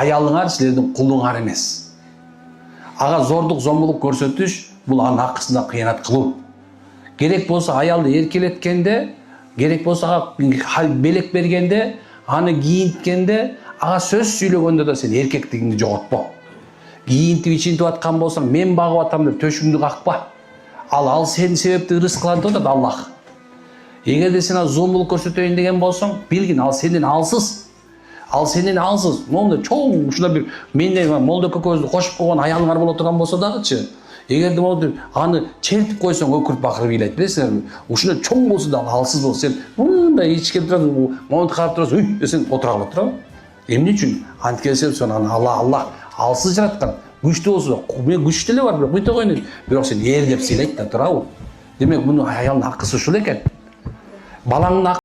Аялыңар силердин кулуңар эмес. Ага зордук, зомбулук көрсөтүш бул анын акысында кыянат кылуу. Керек болсо аялды эркелеткенде, керек болсо ага белек бергенде, аны кийинткенде, ага сөз сүйлөгөндө да сен эркектигиңди жоготпо. Кийинтип ичинтип аткан болсоң, мен багып атам деп төшүңдү какпа. Ал сени себепти ырыс кылат деп атат Аллах. Эгерде сен зомбулук көрсөтөйүн деген болсоң, билгин ал сенден алсыз. Ал сенден алсыз. Момда чоң ушунда бир менден молдо көкөбүздү кошуп койгон аялыңар боло турган болсо дагычы. Эгерде молду аны чертип койсоң өкүрүп бакырып ыйлайт, билесиңерби? Ушунда чоң болсо да алсыз болсо сен мындай ичке турасың, момду карап турасың, десең отура калат турабы? Эмне үчүн? Анткени сен аны Аллах алсыз жараткан. Күчтүү болсо, мен күчтүү эле бар, бирок мынтип койнун. Бирок сен эр деп сыйлайт да турабы? Демек муну аялдын акысы ушул экен. Балаңдын